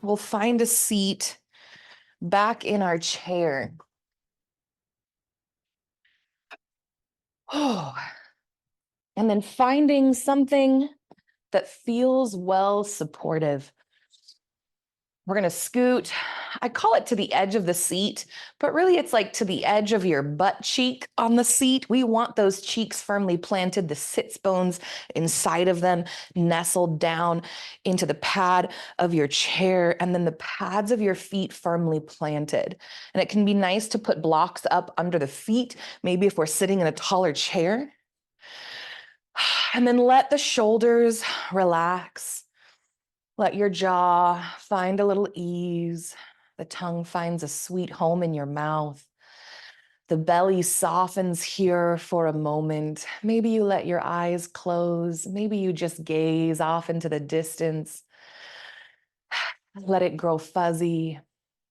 we'll find a seat back in our chair. Oh, and then finding something that feels well supportive. We're going to scoot. I call it to the edge of the seat, but really it's like to the edge of your butt cheek on the seat. We want those cheeks firmly planted, the sits bones inside of them nestled down into the pad of your chair, and then the pads of your feet firmly planted. And it can be nice to put blocks up under the feet, maybe if we're sitting in a taller chair. And then let the shoulders relax. Let your jaw find a little ease. The tongue finds a sweet home in your mouth. The belly softens here for a moment. Maybe you let your eyes close. Maybe you just gaze off into the distance. Let it grow fuzzy.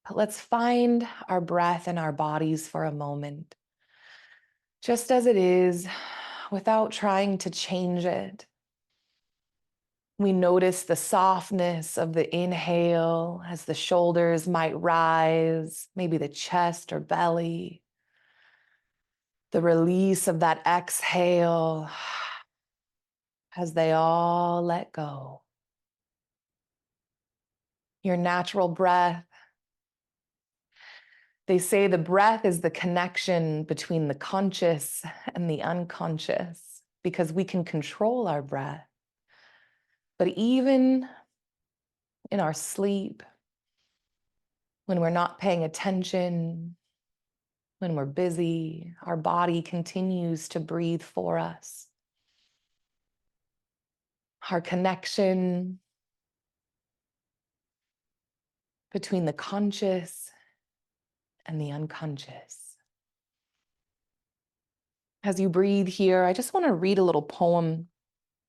But let's find our breath in our bodies for a moment, just as it is, without trying to change it. We notice the softness of the inhale as the shoulders might rise, maybe the chest or belly. The release of that exhale as they all let go. Your natural breath. They say the breath is the connection between the conscious and the unconscious because we can control our breath. But even in our sleep, when we're not paying attention, when we're busy, our body continues to breathe for us. Our connection between the conscious and the unconscious. As you breathe here, I just want to read a little poem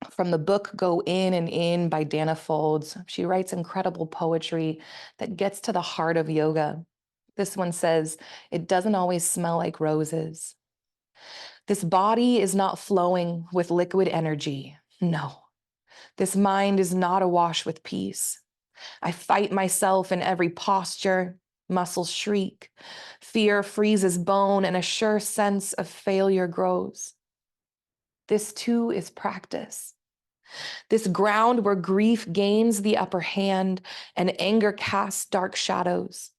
from the book Go In and In by Dana Folds. She writes incredible poetry that gets to the heart of yoga. This one says, "It doesn't always smell like roses. This body is not flowing with liquid energy. No, this mind is not awash with peace. I fight myself in every posture. Muscles shriek. Fear freezes bone and a sure sense of failure grows. This too is practice. This ground where grief gains the upper hand and anger casts dark shadows.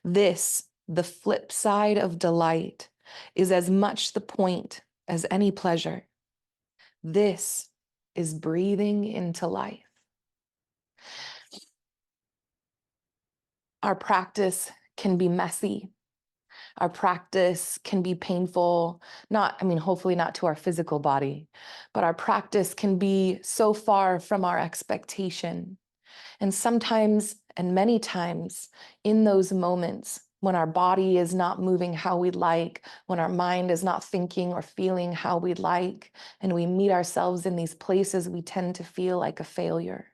This, the flip side of delight, is as much the point as any pleasure. This is breathing into life." Our practice can be messy. Our practice can be painful, hopefully not to our physical body, but our practice can be so far from our expectation. And sometimes, and many times, in those moments, when our body is not moving how we'd like, when our mind is not thinking or feeling how we'd like, and we meet ourselves in these places, we tend to feel like a failure.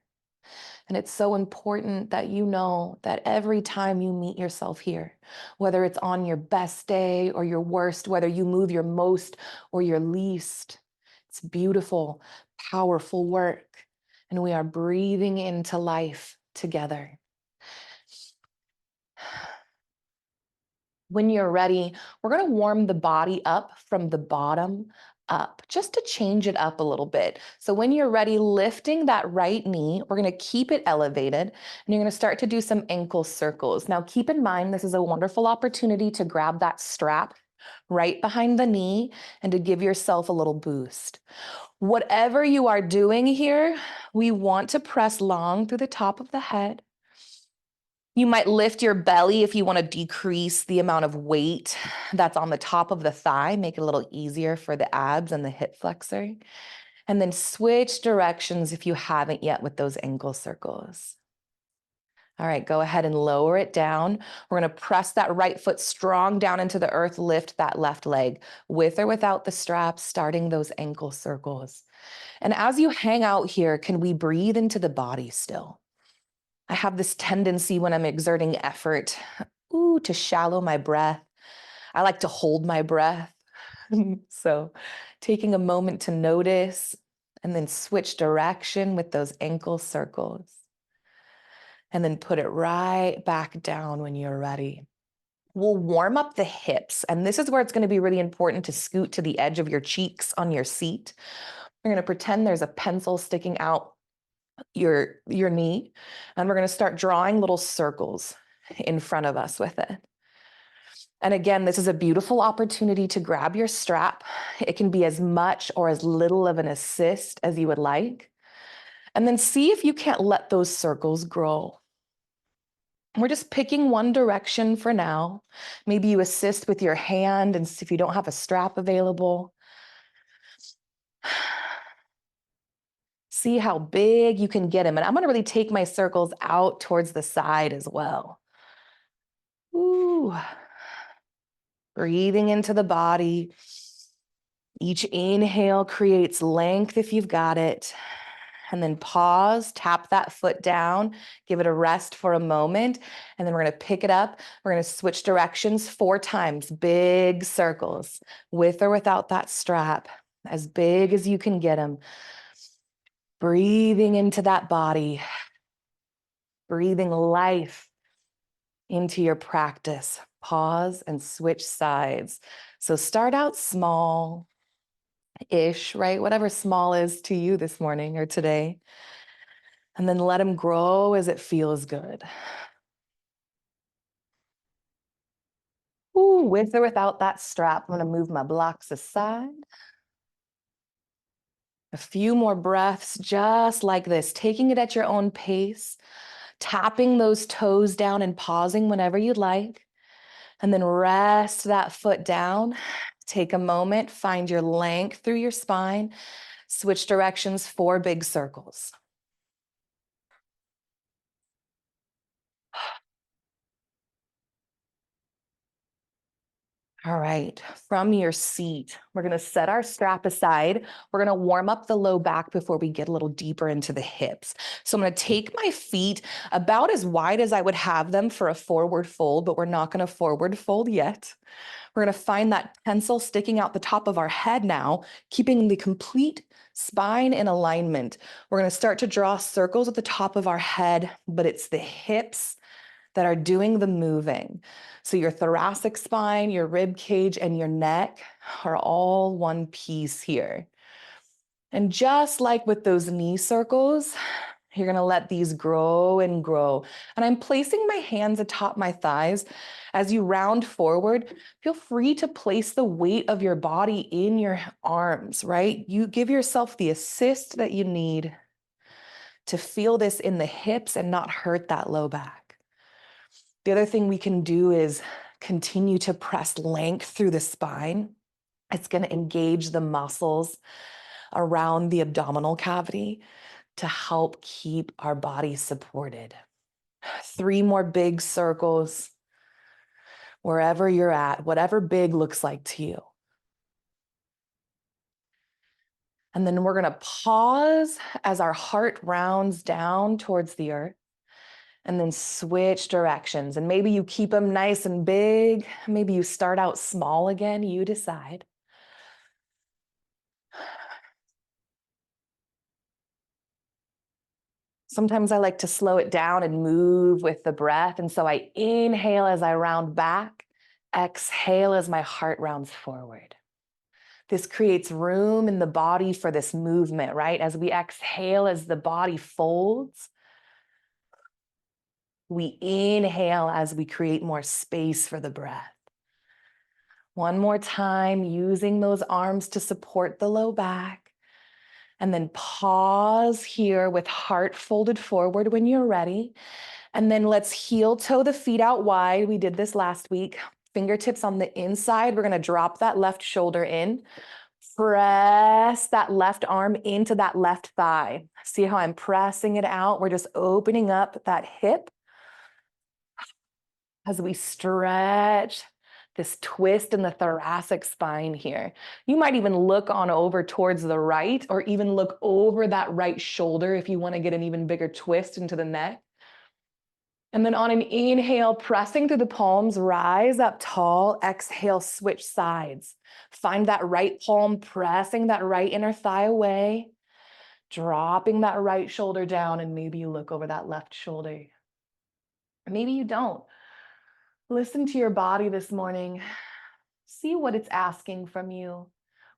And it's so important that you know that every time you meet yourself here, whether it's on your best day or your worst, whether you move your most or your least, it's beautiful, powerful work. And we are breathing into life together. When you're ready, we're going to warm the body up from the bottom up, just to change it up a little bit. So when you're ready, lifting that right knee, we're going to keep it elevated, and you're going to start to do some ankle circles. Now, keep in mind, this is a wonderful opportunity to grab that strap right behind the knee and to give yourself a little boost. Whatever you are doing here, we want to press long through the top of the head. You might lift your belly if you want to decrease the amount of weight that's on the top of the thigh, make it a little easier for the abs and the hip flexor. And then switch directions if you haven't yet with those ankle circles. All right, go ahead and lower it down. We're going to press that right foot strong down into the earth, lift that left leg with or without the straps, starting those ankle circles. And as you hang out here, can we breathe into the body still? I have this tendency when I'm exerting effort, to shallow my breath. I like to hold my breath. So taking a moment to notice and then switch direction with those ankle circles. and then put it right back down when you're ready. We'll warm up the hips, and this is where it's going to be really important to scoot to the edge of your cheeks on your seat. We're going to pretend there's a pencil sticking out your knee, and we're going to start drawing little circles in front of us with it. And again, this is a beautiful opportunity to grab your strap. It can be as much or as little of an assist as you would like. And then see if you can't let those circles grow. We're just picking one direction for now. Maybe you assist with your hand, and if you don't have a strap available, see how big you can get them. And I'm gonna really take my circles out towards the side as well. Ooh. Breathing into the body. Each inhale creates length if you've got it. And then pause, tap that foot down, give it a rest for a moment. And then we're gonna pick it up. We're gonna switch directions 4 times, big circles, with or without that strap, as big as you can get them. Breathing into that body, breathing life into your practice. Pause and switch sides. So start out small-ish, right? Whatever small is to you this morning or today. And then let them grow as it feels good. Ooh, with or without that strap, I'm gonna move my blocks aside. A few more breaths just like this, taking it at your own pace, tapping those toes down and pausing whenever you'd like. And then rest that foot down. Take a moment, find your length through your spine. Switch directions 4 big circles. All right, from your seat, we're gonna set our strap aside. We're gonna warm up the low back before we get a little deeper into the hips. So I'm gonna take my feet about as wide as I would have them for a forward fold, but we're not gonna forward fold yet. We're gonna find that pencil sticking out the top of our head now, keeping the complete spine in alignment. We're gonna start to draw circles at the top of our head, but it's the hips that are doing the moving. So your thoracic spine, your rib cage, and your neck are all one piece here. And just like with those knee circles, you're gonna let these grow and grow. And I'm placing my hands atop my thighs. As you round forward, feel free to place the weight of your body in your arms, right? You give yourself the assist that you need to feel this in the hips and not hurt that low back. The other thing we can do is continue to press length through the spine. It's going to engage the muscles around the abdominal cavity to help keep our body supported. 3 more big circles wherever you're at, whatever big looks like to you. And then we're going to pause as our heart rounds down towards the earth. And then switch directions. And maybe you keep them nice and big. Maybe you start out small again, you decide. Sometimes I like to slow it down and move with the breath. And so I inhale as I round back, exhale as my heart rounds forward. This creates room in the body for this movement, right? As we exhale, as the body folds, we inhale as we create more space for the breath. One more time, using those arms to support the low back. And then pause here with heart folded forward when you're ready. And then let's heel toe the feet out wide. We did this last week. Fingertips on the inside. We're going to drop that left shoulder in. Press that left arm into that left thigh. See how I'm pressing it out? We're just opening up that hip as we stretch this twist in the thoracic spine here. You might even look on over towards the right, or even look over that right shoulder if you want to get an even bigger twist into the neck. And then on an inhale, pressing through the palms, rise up tall. Exhale, switch sides. Find that right palm, pressing that right inner thigh away, dropping that right shoulder down, and maybe you look over that left shoulder. Maybe you don't. Listen to your body this morning. See what it's asking from you,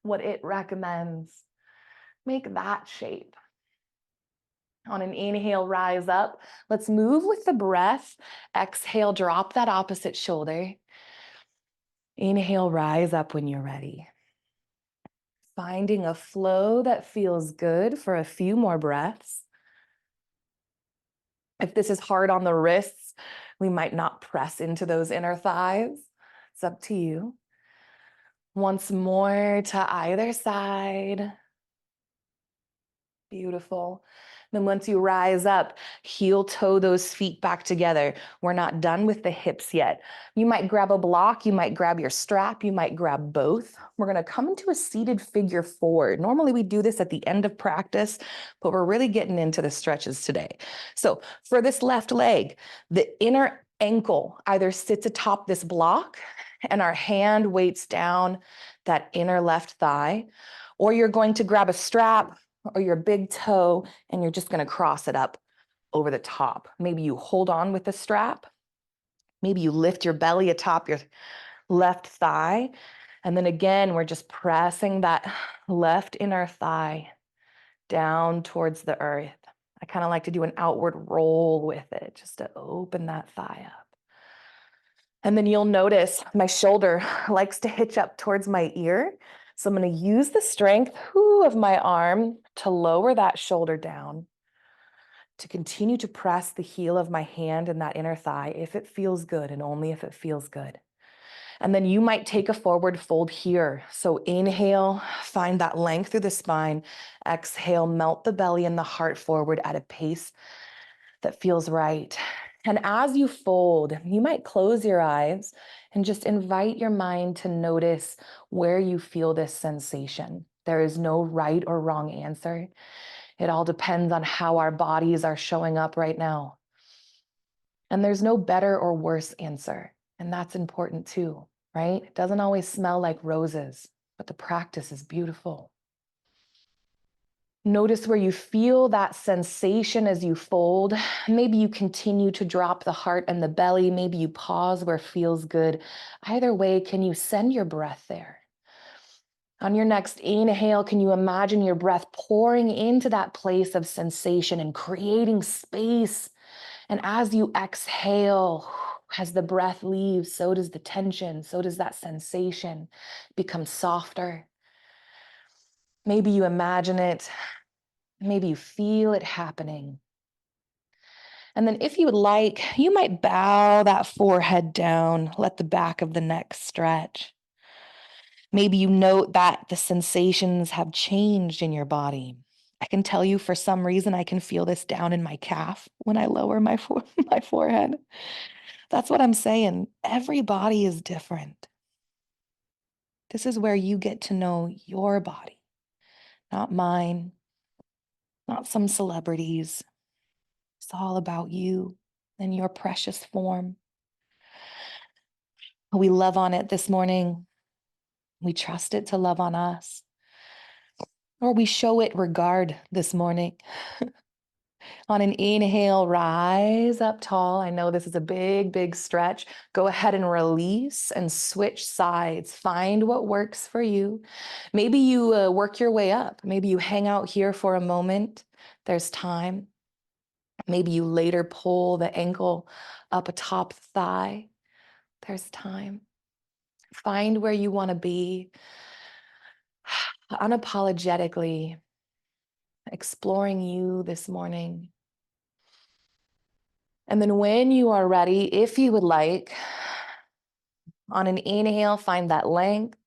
what it recommends. Make that shape. On an inhale, rise up. Let's move with the breath. Exhale, drop that opposite shoulder. Inhale, rise up when you're ready. Finding a flow that feels good for a few more breaths. If this is hard on the wrists, we might not press into those inner thighs. It's up to you. Once more to either side. Beautiful. Then once you rise up, heel toe those feet back together. We're not done with the hips yet. You might grab a block, you might grab your strap, you might grab both. We're going to come into a seated figure four. Normally we do this at the end of practice, but we're really getting into the stretches today. So for this left leg, the inner ankle either sits atop this block and our hand weights down that inner left thigh, or you're going to grab a strap or your big toe, and you're just going to cross it up over the top. Maybe you hold on with the strap. Maybe you lift your belly atop your left thigh. And then again, we're just pressing that left inner thigh down towards the earth. I kind of like to do an outward roll with it, just to open that thigh up. And then you'll notice my shoulder likes to hitch up towards my ear. So I'm going to use the strength of my arm to lower that shoulder down, to continue to press the heel of my hand in that inner thigh if it feels good and only if it feels good. And then you might take a forward fold here. So inhale, find that length through the spine. Exhale, melt the belly and the heart forward at a pace that feels right. And as you fold, you might close your eyes and just invite your mind to notice where you feel this sensation. There is no right or wrong answer. It all depends on how our bodies are showing up right now. And there's no better or worse answer. And that's important too, right? It doesn't always smell like roses, but the practice is beautiful. Notice where you feel that sensation as you fold. Maybe you continue to drop the heart and the belly. Maybe you pause where it feels good. Either way, can you send your breath there? On your next inhale, can you imagine your breath pouring into that place of sensation and creating space? And as you exhale, as the breath leaves, so does the tension, so does that sensation become softer. Maybe you imagine it. Maybe you feel it happening. And then if you would like, you might bow that forehead down, let the back of the neck stretch. Maybe you note that the sensations have changed in your body. I can tell you for some reason, I can feel this down in my calf when I lower my forehead. That's what I'm saying. Every body is different. This is where you get to know your body, not mine, not some celebrities. It's all about you and your precious form. We love on it this morning. We trust it to love on us. Or we show it regard this morning. On an inhale, rise up tall. I know this is a big, big stretch. Go ahead and release and switch sides. Find what works for you. Maybe you work your way up. Maybe you hang out here for a moment. There's time. Maybe you later pull the ankle up atop the thigh. There's time. Find where you want to be. Unapologetically exploring you this morning. And then when you are ready, if you would like, on an inhale, find that length.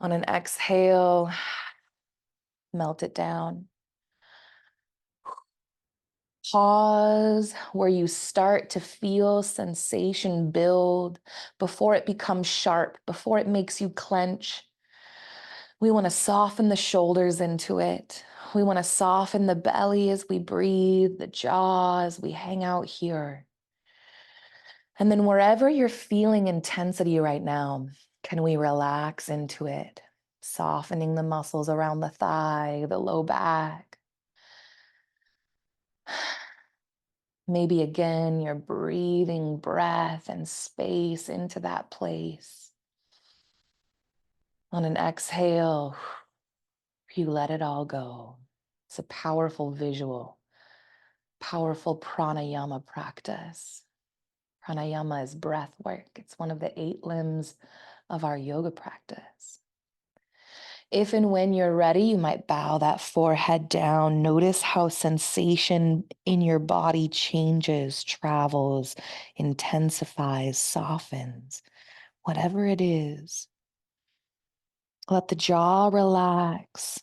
On an exhale, melt it down. Pause where you start to feel sensation build before it becomes sharp, before it makes you clench. We want to soften the shoulders into it. We want to soften the belly as we breathe, the jaw as we hang out here. And then wherever you're feeling intensity right now, can we relax into it? Softening the muscles around the thigh, the low back. Maybe again, you're breathing breath and space into that place. On an exhale, you let it all go. It's a powerful visual, powerful pranayama practice. Pranayama is breath work. It's one of the 8 limbs of our yoga practice. If and when you're ready, you might bow that forehead down. Notice how sensation in your body changes, travels, intensifies, softens, whatever it is. Let the jaw relax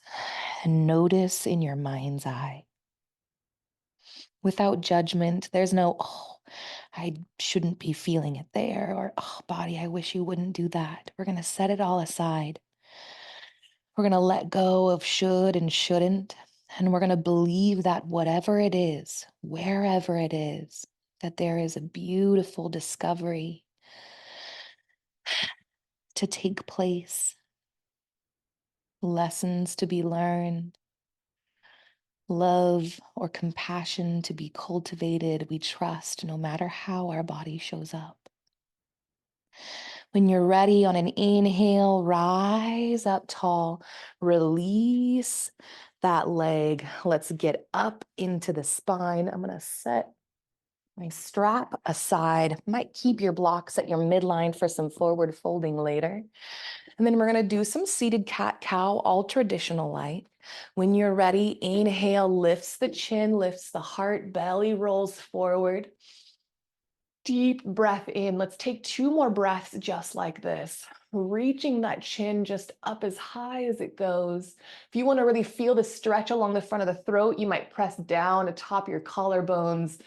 and notice in your mind's eye. Without judgment, there's no, oh, I shouldn't be feeling it there, or, oh, body, I wish you wouldn't do that. We're going to set it all aside. We're going to let go of should and shouldn't, and we're going to believe that whatever it is, wherever it is, that there is a beautiful discovery to take place, lessons to be learned, love or compassion to be cultivated. We trust no matter how our body shows up. When you're ready, on an inhale, rise up tall, release that leg. Let's get up into the spine. I'm going to set my strap aside. Might keep your blocks at your midline for some forward folding later. And then we're going to do some seated cat-cow, all traditional like. When you're ready, inhale, lifts the chin, lifts the heart, belly rolls forward. Deep breath in. Let's take 2 more breaths just like this. Reaching that chin just up as high as it goes. If you want to really feel the stretch along the front of the throat, you might press down atop your collarbones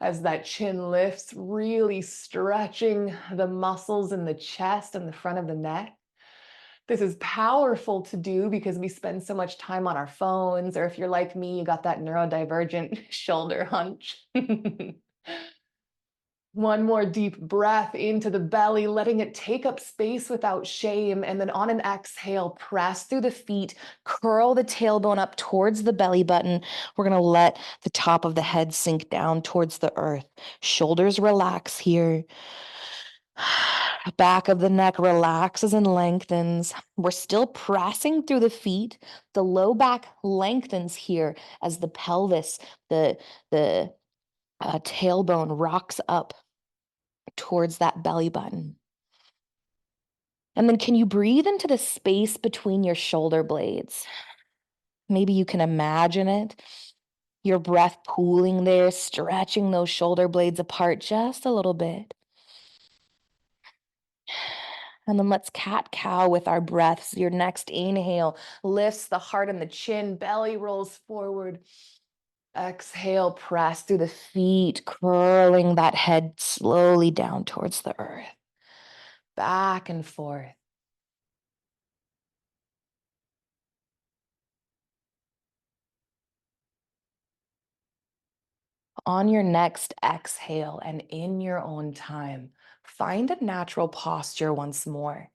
as that chin lifts, really stretching the muscles in the chest and the front of the neck. This is powerful to do because we spend so much time on our phones, or if you're like me, you got that neurodivergent shoulder hunch. One more deep breath into the belly, letting it take up space without shame. And then on an exhale, press through the feet, curl the tailbone up towards the belly button. We're going to let the top of the head sink down towards the earth. Shoulders relax here. Back of the neck relaxes and lengthens. We're still pressing through the feet. The low back lengthens here as the pelvis, the tailbone rocks up towards that belly button. And then can you breathe into the space between your shoulder blades? Maybe you can imagine it. Your breath pooling there, stretching those shoulder blades apart just a little bit. And then let's cat-cow with our breaths. Your next inhale lifts the heart and the chin, belly rolls forward. Exhale, press through the feet, curling that head slowly down towards the earth. Back and forth. On your next exhale and in your own time, find a natural posture once more.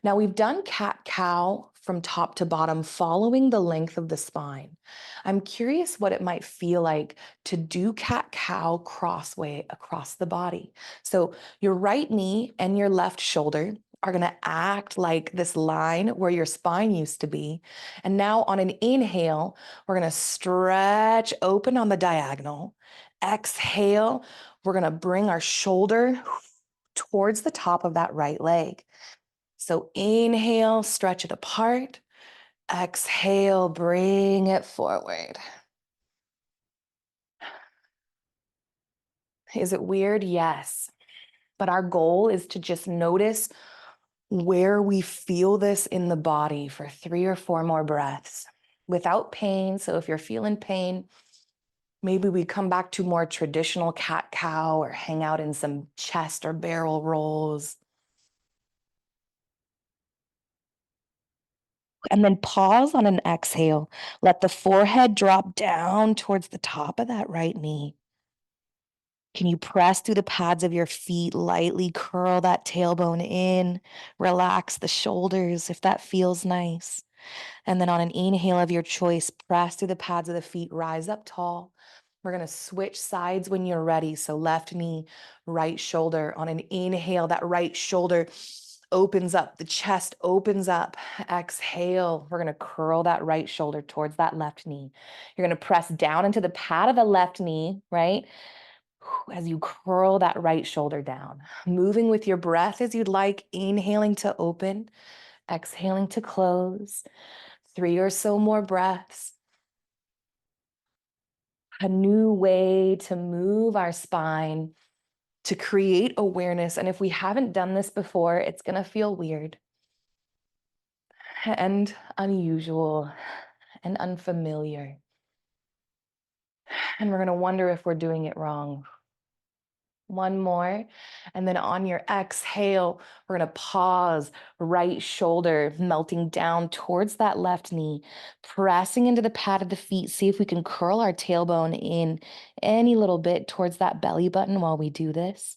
Now we've done cat-cow from top to bottom, following the length of the spine. I'm curious what it might feel like to do cat-cow crossway across the body. So your right knee and your left shoulder are going to act like this line where your spine used to be. And now on an inhale, we're going to stretch open on the diagonal. Exhale, we're going to bring our shoulder towards the top of that right leg. So inhale, stretch it apart. Exhale, bring it forward. Is it weird? Yes. But our goal is to just notice where we feel this in the body for 3 or 4 more breaths without pain. So if you're feeling pain, maybe we come back to more traditional cat-cow or hang out in some chest or barrel rolls. And then pause on an exhale. Let the forehead drop down towards the top of that right knee. Can you press through the pads of your feet, lightly curl that tailbone in, relax the shoulders if that feels nice. And then on an inhale of your choice, press through the pads of the feet, rise up tall, We're going to switch sides when you're ready. So left knee, right shoulder. On an inhale, that right shoulder opens up, the chest opens up. Exhale, we're going to curl that right shoulder towards that left knee. You're going to press down into the pad of the left knee, right? As you curl that right shoulder down, moving with your breath as you'd like, inhaling to open, exhaling to close. 3 or so more breaths. A new way to move our spine, to create awareness. And if we haven't done this before, it's going to feel weird and unusual and unfamiliar. And we're going to wonder if we're doing it wrong. One more. And then on your exhale, we're going to pause, right shoulder melting down towards that left knee, pressing into the pad of the feet. See if we can curl our tailbone in any little bit towards that belly button while we do this.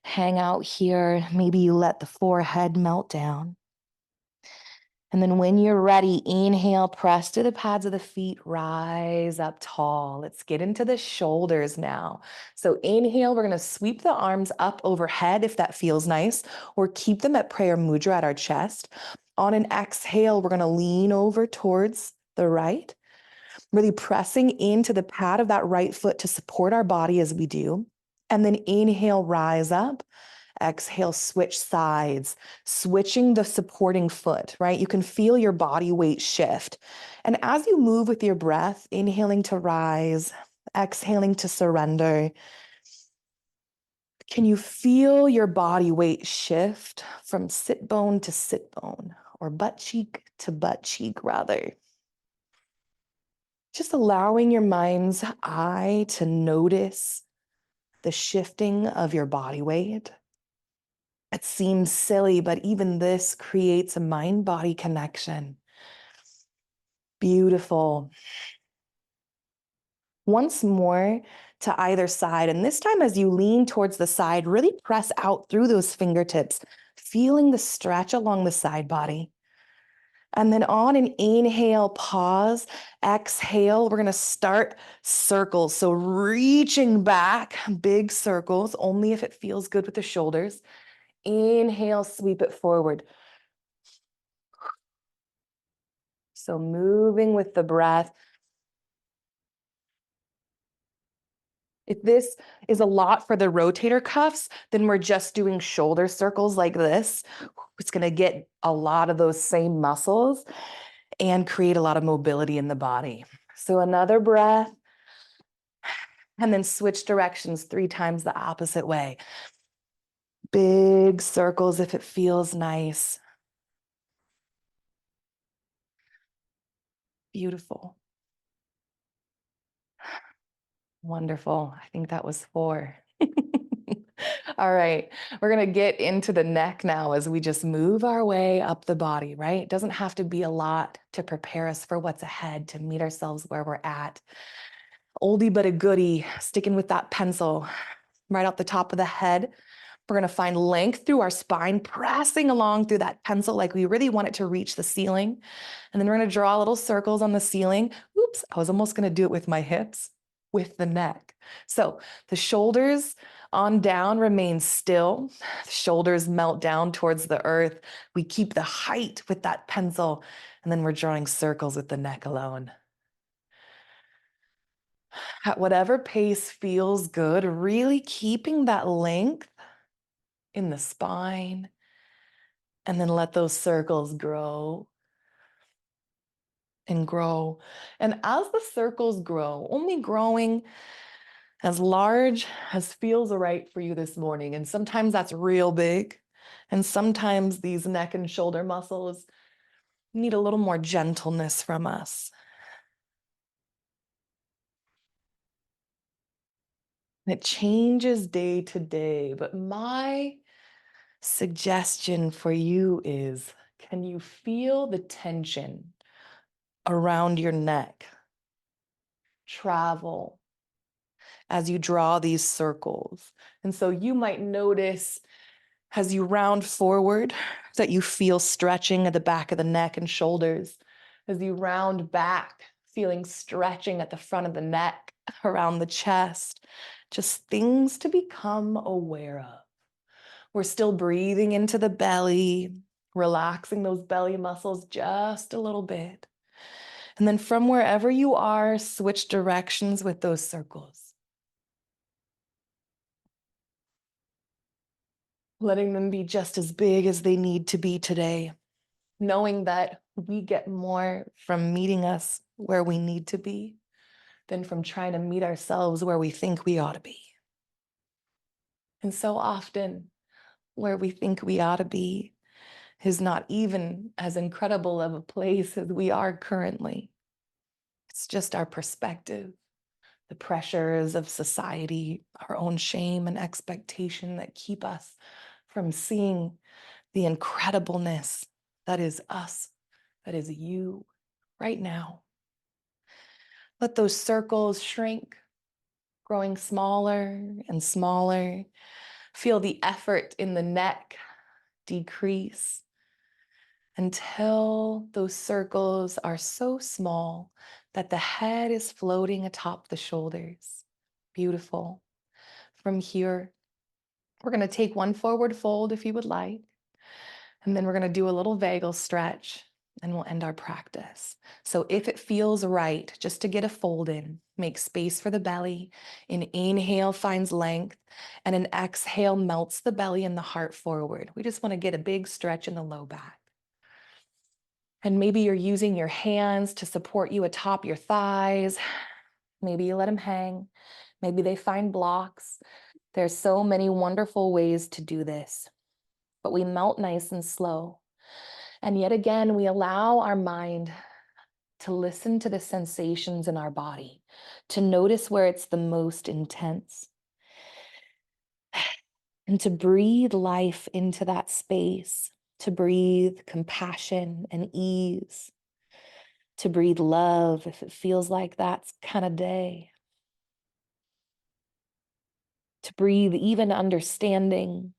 Hang out here. Maybe you let the forehead melt down. And then when you're ready, inhale, press to the pads of the feet, rise up tall. Let's get into the shoulders now. So inhale, we're going to sweep the arms up overhead if that feels nice, or keep them at prayer mudra at our chest. On an exhale, we're going to lean over towards the right, really pressing into the pad of that right foot to support our body as we do. And then inhale, rise up. Exhale, switch sides, switching the supporting foot, right? You can feel your body weight shift. And as you move with your breath, inhaling to rise, exhaling to surrender, can you feel your body weight shift from sit bone to sit bone, or butt cheek to butt cheek, rather? Just allowing your mind's eye to notice the shifting of your body weight. It seems silly, but even this creates a mind-body connection. Beautiful. Once more to either side. And this time, as you lean towards the side, really press out through those fingertips, feeling the stretch along the side body. And then on an inhale, pause, exhale, we're going to start circles. So reaching back, big circles, only if it feels good with the shoulders. Inhale, sweep it forward. So moving with the breath. If this is a lot for the rotator cuffs, then we're just doing shoulder circles like this. It's going to get a lot of those same muscles and create a lot of mobility in the body. So another breath, and then switch directions 3 times the opposite way. Big circles if it feels nice. Beautiful. Wonderful. I think that was 4. All right, we're going to get into the neck now as we just move our way up the body, right? It doesn't have to be a lot to prepare us for what's ahead, to meet ourselves where we're at. Oldie but a goodie, sticking with that pencil right out the top of the head. We're going to find length through our spine, pressing along through that pencil like we really want it to reach the ceiling. And then we're going to draw little circles on the ceiling. Oops, I was almost going to do it with my hips, with the neck. So the shoulders on down remain still. The shoulders melt down towards the earth. We keep the height with that pencil, and then we're drawing circles with the neck alone. At whatever pace feels good, really keeping that length in the spine, and then let those circles grow and grow. And as the circles grow, only growing as large as feels right for you this morning. And sometimes that's real big. And sometimes these neck and shoulder muscles need a little more gentleness from us. And it changes day to day. But my suggestion for you is, can you feel the tension around your neck travel as you draw these circles? And so you might notice as you round forward that you feel stretching at the back of the neck and shoulders. As you round back, feeling stretching at the front of the neck around the chest, just things to become aware of. We're still breathing into the belly, relaxing those belly muscles just a little bit. And then from wherever you are, switch directions with those circles. Letting them be just as big as they need to be today. Knowing that we get more from meeting us where we need to be than from trying to meet ourselves where we think we ought to be. And so often, where we think we ought to be is not even as incredible of a place as we are currently. It's just our perspective, the pressures of society, our own shame and expectation that keep us from seeing the incredibleness that is us, that is you right now. Let those circles shrink, growing smaller and smaller. Feel the effort in the neck decrease until those circles are so small that the head is floating atop the shoulders. Beautiful. From here, we're going to take one forward fold if you would like, and then we're going to do a little vagal stretch, and we'll end our practice. So if it feels right, just to get a fold in, make space for the belly. An inhale finds length, and an exhale melts the belly and the heart forward. We just want to get a big stretch in the low back. And maybe you're using your hands to support you atop your thighs. Maybe you let them hang. Maybe they find blocks. There's so many wonderful ways to do this, but we melt nice and slow. And yet again, we allow our mind to listen to the sensations in our body, to notice where it's the most intense, and to breathe life into that space, to breathe compassion and ease, to breathe love if it feels like that kind of day, to breathe even understanding.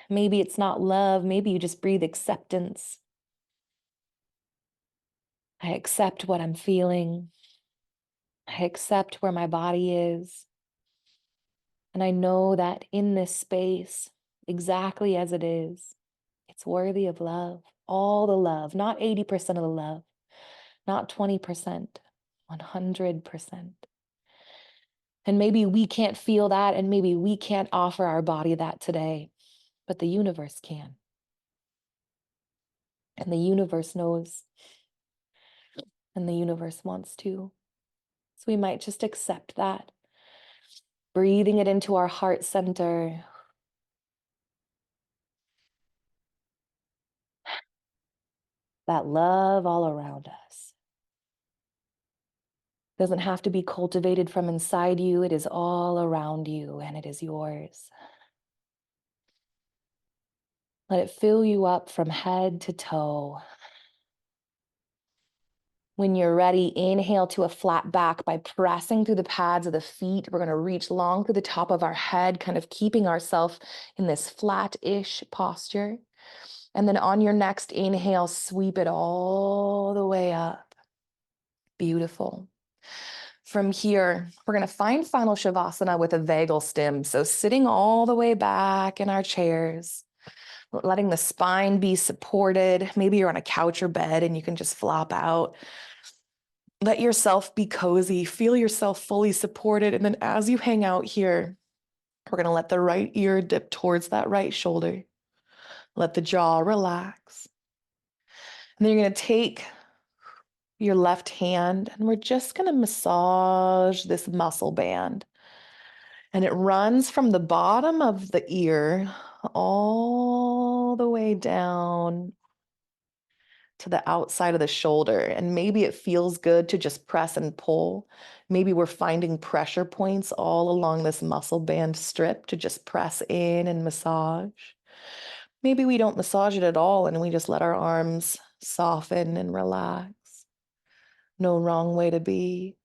Maybe it's not love, maybe you just breathe acceptance. I accept what I'm feeling. I accept where my body is. And I know that in this space, exactly as it is, it's worthy of love, all the love, not 80% of the love, not 20%, 100%. And maybe we can't feel that, and maybe we can't offer our body that today, but the universe can. And the universe knows, and the universe wants to. So we might just accept that, breathing it into our heart center. That love all around us. Doesn't have to be cultivated from inside you. It is all around you, and it is yours. Let it fill you up from head to toe. When you're ready, inhale to a flat back by pressing through the pads of the feet. We're going to reach long through the top of our head, kind of keeping ourselves in this flat-ish posture. And then on your next inhale, sweep it all the way up. Beautiful. From here, we're going to find final Shavasana with a vagal stem. So sitting all the way back in our chairs, letting the spine be supported. Maybe you're on a couch or bed and you can just flop out. Let yourself be cozy. Feel yourself fully supported. And then as you hang out here, we're going to let the right ear dip towards that right shoulder. Let the jaw relax. And then you're going to take your left hand and we're just going to massage this muscle band. And it runs from the bottom of the ear all the way down to the outside of the shoulder. And maybe it feels good to just press and pull. Maybe we're finding pressure points all along this muscle band strip to just press in and massage. Maybe we don't massage it at all and we just let our arms soften and relax. No wrong way to be.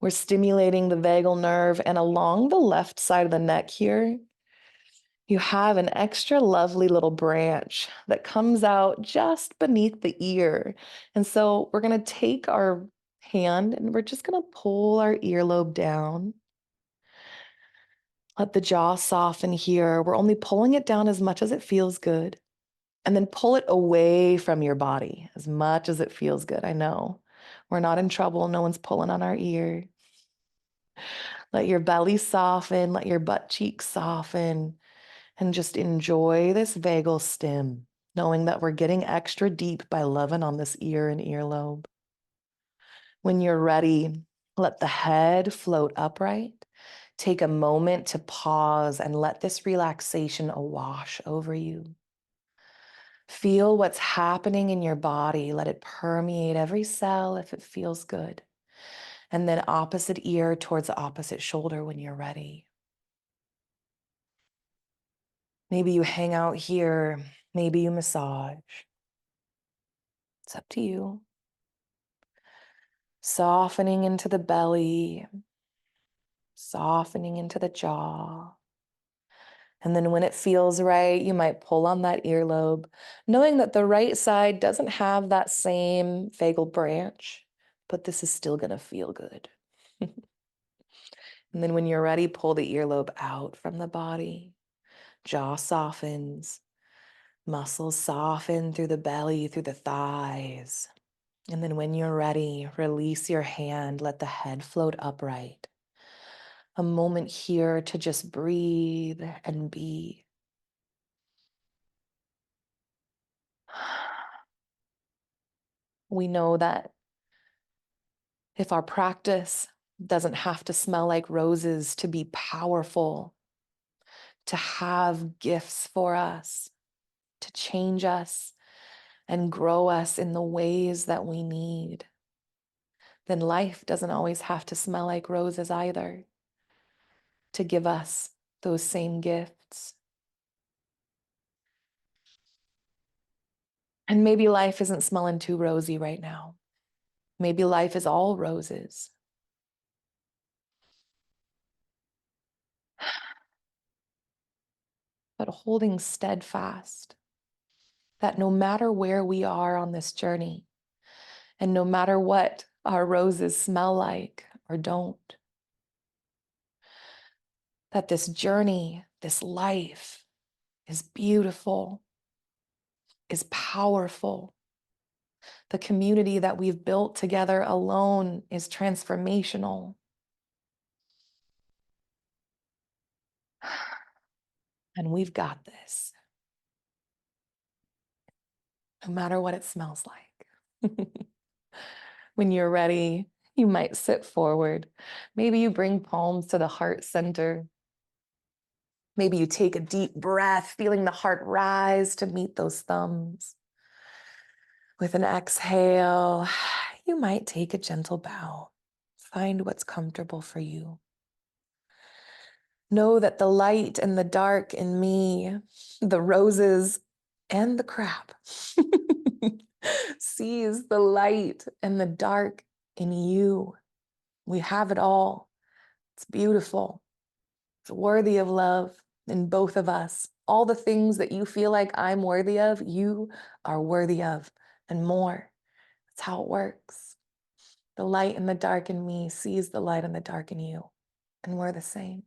We're stimulating the vagal nerve, and along the left side of the neck here, you have an extra lovely little branch that comes out just beneath the ear. And so we're going to take our hand, and we're just going to pull our earlobe down. Let the jaw soften here. We're only pulling it down as much as it feels good. And then pull it away from your body as much as it feels good. I know we're not in trouble. No one's pulling on our ear. Let your belly soften. Let your butt cheeks soften. And just enjoy this vagal stim, knowing that we're getting extra deep by loving on this ear and earlobe. When you're ready, let the head float upright. Take a moment to pause and let this relaxation awash over you. Feel what's happening in your body. Let it permeate every cell if it feels good. And then opposite ear towards the opposite shoulder when you're ready. Maybe you hang out here. Maybe you massage. It's up to you. Softening into the belly. Softening into the jaw. And then when it feels right, you might pull on that earlobe, knowing that the right side doesn't have that same vagal branch, but this is still going to feel good. And then when you're ready, pull the earlobe out from the body. Jaw softens, muscles soften through the belly, through the thighs. And then when you're ready, release your hand, let the head float upright. A moment here to just breathe and be. We know that if our practice doesn't have to smell like roses to be powerful, to have gifts for us, to change us and grow us in the ways that we need, then life doesn't always have to smell like roses either, to give us those same gifts. And maybe life isn't smelling too rosy right now. Maybe life is all roses. But holding steadfast that no matter where we are on this journey, and no matter what our roses smell like or don't, that this journey, this life is beautiful, is powerful. The community that we've built together alone is transformational. And we've got this, no matter what it smells like. When you're ready, you might sit forward. Maybe you bring palms to the heart center. Maybe you take a deep breath, feeling the heart rise to meet those thumbs. With an exhale, you might take a gentle bow. Find what's comfortable for you. Know that the light and the dark in me, the roses and the crap, sees the light and the dark in you. We have it all. It's beautiful. It's worthy of love in both of us. All the things that you feel like I'm worthy of, you are worthy of, and more. That's how it works. The light and the dark in me sees the light and the dark in you, and we're the same.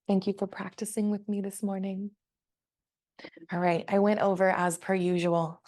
Thank you for practicing with me this morning. All right, I went over as per usual.